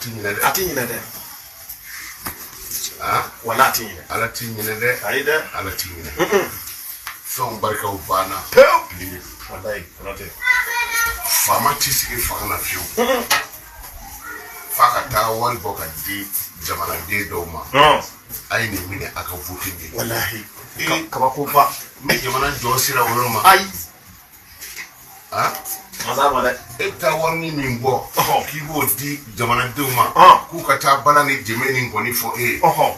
tinyina de atinyina de wala atinyina ala tinyina de aida ala tinyina so barka ubana ni wallahi rote fama tisiki fana fiu faka ta wal boka di jamana de doma ai ne mini aka vote ni wallahi kaba ko fa me jamana josira woloma ai mazaba da ita wani min bo kibo di jamana de ma ku ka ta bala ni jemeni ngoni fo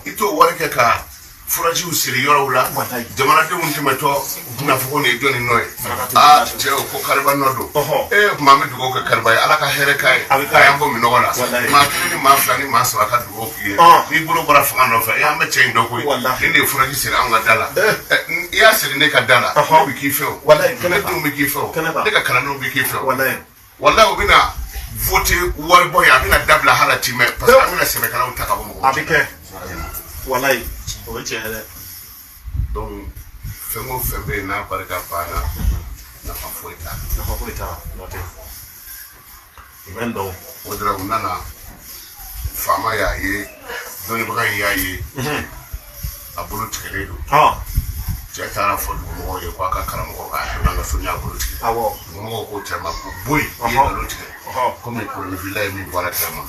ito warke ka furaji usiri yoro wula jamana de wunti meto na fuko ne doni noy je ko karba nodo mami dugo ka karba ala ka here kai ayambo mi nogola ma kini ma flani ma sa ka dugo ki ni buru bara fuka no fa ya me chen do ko ni furaji siri an ga dala ya siri ne ka dala bi ki fe wallahi kana du mi ki fe de ka kana no bi ki fe wallahi obina vote war boy abina dabla halati me parce que amina sebe kana utaka bo mo abike wallahi donc fengo fembe na barka pana na fafoita note imendo odra unana fama ya ye doni baka ya ye abulu tikeredo je tara fo mo ye kwa ka karamo ko ka na so nya abulu tike awo mo ko tema ko boy ye abulu tike comme pour le village mi voilà tema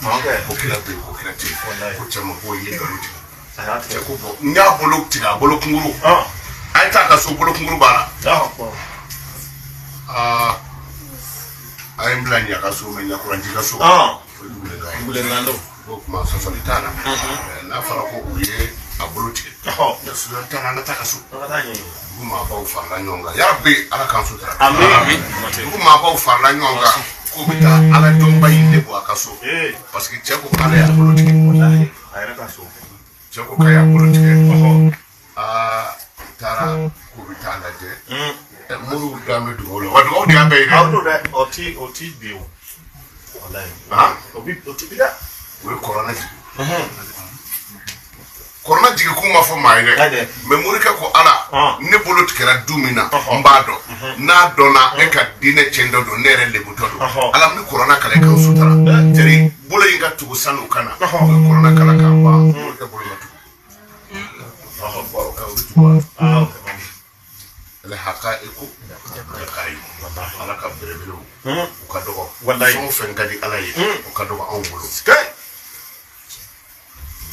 ko kila be ko kila tike ko tema boy ye abulu tike nya bolo tiga bolo kunguru ai ta ka so bolo kunguru bala ai mblani ya ka so menya kuranji ka so bule ngando ko kuma so solitana na fara ko uye abolo tiga ya so tana na ta ka so kuma ba u farla nyonga ya rabbi ala kan so tara amin kuma ba u farla nyonga ko bita ala domba inde ko akaso parce que cheko kala ya abolo tiga wallahi ai ra ka so Joko kaya politique tara ko bitala de muru dame du wala wadu di ambe ide awdo da oti biu wallahi oti bida we corona ji ko ma fo mai de me muri ka ko ala ne politique ra dumina mbado na dona e ka dine chendo do nere le butodo ala mi corona kala ka sutara jeri bolo yinga tugo sanu kana corona kala ka ba ko bolo le haqaiqu kai ala ka berebelo ko dogo wallahi so fengadi ala yi ko dogo an bolo kai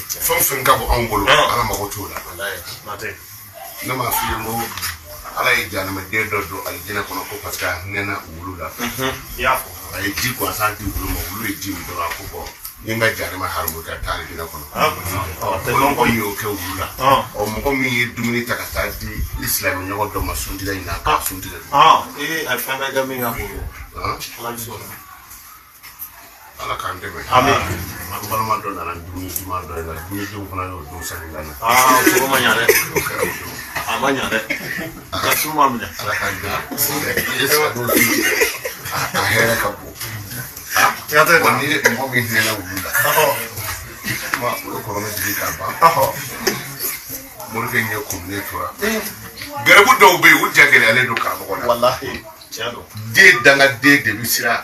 so fengabo an bolo ala ma ko tola wallahi mate na ma fi mo ala yi jana me de do aljina kono ko parce que nena wulu la ya ay ji ko sa di wulu mo wulu ji mi do ko bo ninga jare ma harmu ka tali dina kono te non ko yo ke wula o mo ko mi dumini takata di islam nyogo do ma sundi la ina ka sundi la al fana ga mi nga ko ala kan de me amin ma ma do na dumini ma do na dumini do kono yo do sa ni la so ma nyare amanya de ka suma mnya ala kan de yeso do a hera ka bo ya te ni mo mi ni la wula ma ko ro di ka ba mo ke nye ko ne to garabu do be u jagele ale do ka ko na wallahi tiado de danga de bisira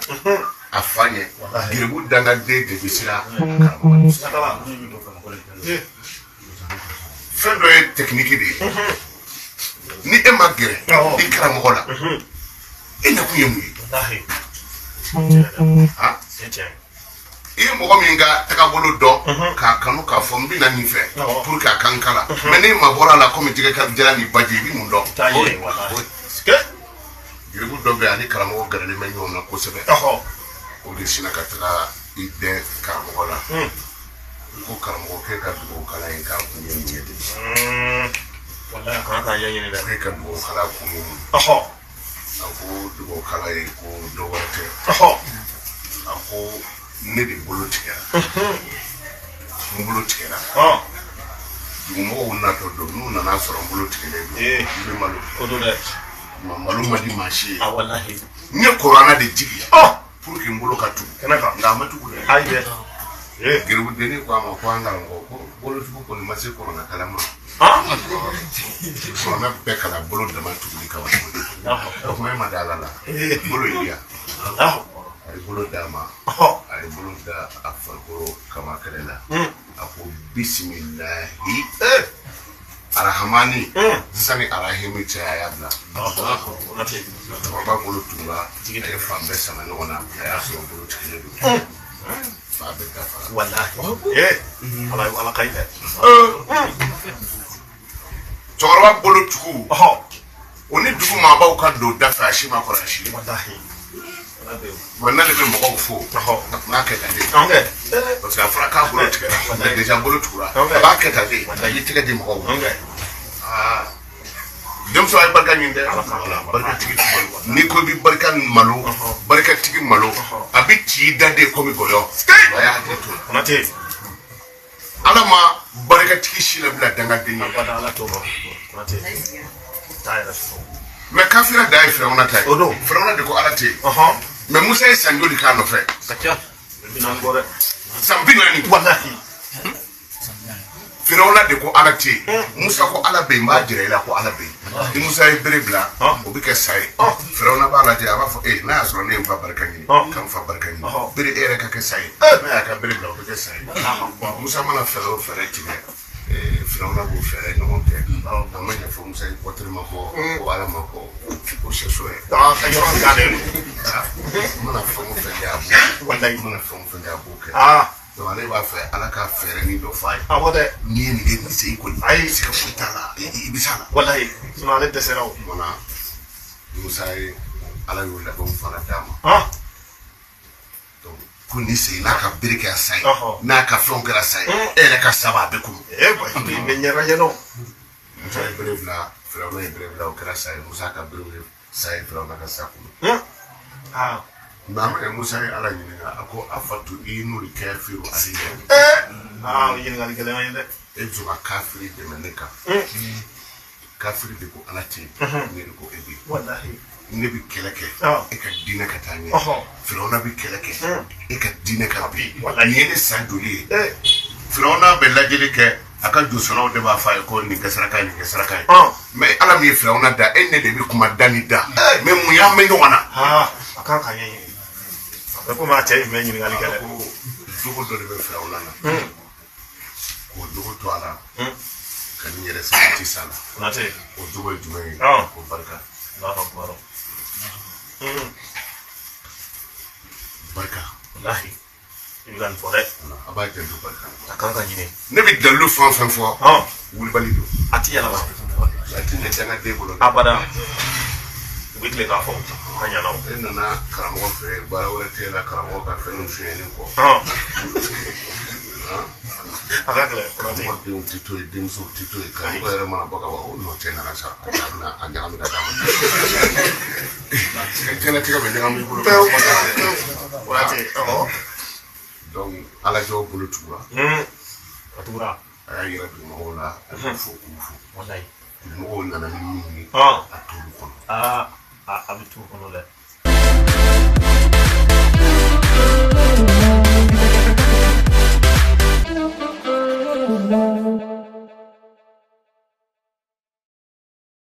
afanye garabu danga de bisira ka ko fendo e technique de ni e magere di karamo ko la e na ku yemu wallahi iye mɔgɔ min ka tagabolo dɔn k'a kanu k'a fɔ n bɛna nin fɛ pour que a kan kala mais ni ma bɔra la komi tigɛ ka jala ni baji i bɛ mun dɔn giribu dɔ bɛ yen ani karamɔgɔ gɛrɛlen bɛ ɲɔgɔn na kosɛbɛ o de sinna ka taga i dɛn karamɔgɔ la ko karamɔgɔ k'e ka dugawu kala ye k'a kun ye mun ye de k'e ka dugawu kala kun ye mun a ko dugawu kala ye ko dɔ wɛrɛ tɛ a ko ne de bolo tigɛra n bolo tigɛra dugumɔgɔw natɔ don n'u nana sɔrɔ n bolo tigɛlen don i bɛ malo malo ma di maa si ye n ye kuranna de jigi pour que n bolo ka tugu nka a ma tugu dɛ geribudennin ko a ma ko an karamɔgɔ ko bolotugu kɔni ma se kuranna kalan ma kuranna bɛɛ kalan bolo dama tuguli kama o kuma e ma da ala la bolo ye yan ye bolo d'a ma a ye bolo da a farikolo kamakɛlɛ la a ko bisimilahi arahamani sani arahimi cɛ a y'a bila cɛkɔrɔba bolo tugura a ye fan bɛɛ sama ɲɔgɔn na a y'a sɔrɔ bolo tigilen don fa bɛɛ dafara ala ka ɲi dɛ cɛkɔrɔba bolo tugu o ni dugu maabaw ka don da fɛ a si ma kɔrɔ a si wa n'ale bɛ mɔgɔw fo a tun b'a kɛ tan de parce que a fɔra k'a bolo tigɛra mais déjà bolo tugura a b'a kɛ tan de a y'i tɛgɛ di mɔgɔw ma denmuso a ye barika ɲini dɛ barikatigi n'i ko i bɛ barika malo barikatigi malo a bɛ ci i da de komi gɔyɔ a y'a hakili to ala ma barikatigi si labila dangaden ye mais kafira da ye firawuna ta ye firawuna de ko ala tɛ yen mais musa ye san joli k'a nɔfɛ san 40 firawuna de ko ala tɛ yen musa ko ala bɛ yen n b'a jira i la ko ala bɛ yen ni musa ye bere bila o bɛ kɛ sa ye firawuna b'a lajɛ a b'a fɔ n'a y'a sɔrɔ ne ye n fa barika ɲini ka n fa barika ɲini bere e yɛrɛ ka kɛ sa ye n'a y'a ka bere bila o bɛ kɛ sa ye musa mana fɛɛrɛ o fɛɛrɛ tigɛ firawuna b'o fɛɛrɛ ɲɔgɔn kɛ a ma ɲɛfɔ musa ye kɔtɛrɛ ma kɔ ko ala ma kɔ o sɛso ye mana fɛn o fɛn kɛ a b'o mana fɛn o fɛn kɛ a b'o kɛ donc ale b'a fɛ ala ka fɛɛrɛ ni dɔ f'a ye n'i ye nin kɛ nin se i kɔni ayi se ka foyi t'a la i bɛ s'a la walayi sinon ale dɛsɛra o mana musa ye ala y'o labɛnw fana d'a ma donc ko ni se n'a ka bere kɛra sa ye n'a ka fɛnw kɛra sa ye e yɛrɛ ka saba a bɛ kunu bɛ ɲɛra ɲɛnɔ musa ye bere bila firawuna ye bere bila o kɛra sa ye musa ka bere ye sa ye firawuna ka sa kunu mais musa ye ala ɲininka a ko a fatu i n'olu kafiru aliya ɲininkali gɛlɛya ye dɛ e bɛ sɔn ka kafiri dɛmɛ ne kan kafiri de ko ala tɛ yen ne de ko e bɛ yen ne bɛ kɛlɛ kɛ e ka diinɛ ka taa ɲɛ firawuna bɛ kɛlɛ kɛ e ka diinɛ ka bin nin ye ne san joli ye firawuna bɛ lajɛli kɛ a ka josɔnnaw de b'a fɔ a ye ko nin kɛ saraka ye nin kɛ saraka ye mais ala min ye firawuna da e ne de bɛ kuma da ni da mais mun y'an mɛn ɲɔgɔn na a kan ka ɲɛɲini a bɛ komi a cɛ in bɛ ɲininkali kɛ dɛ jogo dɔ de bɛ firawuna na k'o jogo to a la ka nin yɛrɛ sabati sa la o jogo ye jumɛn ye ko barika barika walahi i bɛ ka nin fɔ dɛ a b'a janto barika a kan ka ɲini ne bɛ dalilu fɛn o fɛn fɔ wulibali don a ti yɛlɛma a ti ɲɛ dangaden bolo abada u bɛ tile k'a fɔ ka ɲana o e nana karamɔgɔ fɛ baara wɛrɛ tɛ la karamɔgɔ ka fɛnw fiɲɛnen kɔ a ka gɛlɛn karamɔgɔ denw tɛ to yen denmusow tɛ to yen karamɔgɔ yɛrɛ mana bɔ ka bɔ o nɔ cɛ nana sa a bɛna a ɲagami ka d'a ma jɛnɛtigɛ bɛ ɲagami i bolo donc ala jɔw bolo tugura a tugura a y'a yɛrɛ dugumɔgɔw la a bɛ fɔ k'u fo mɔgɔw nana ni min ye a t'olu kɔnɔ a bɛ t'u kɔnɔ dɛ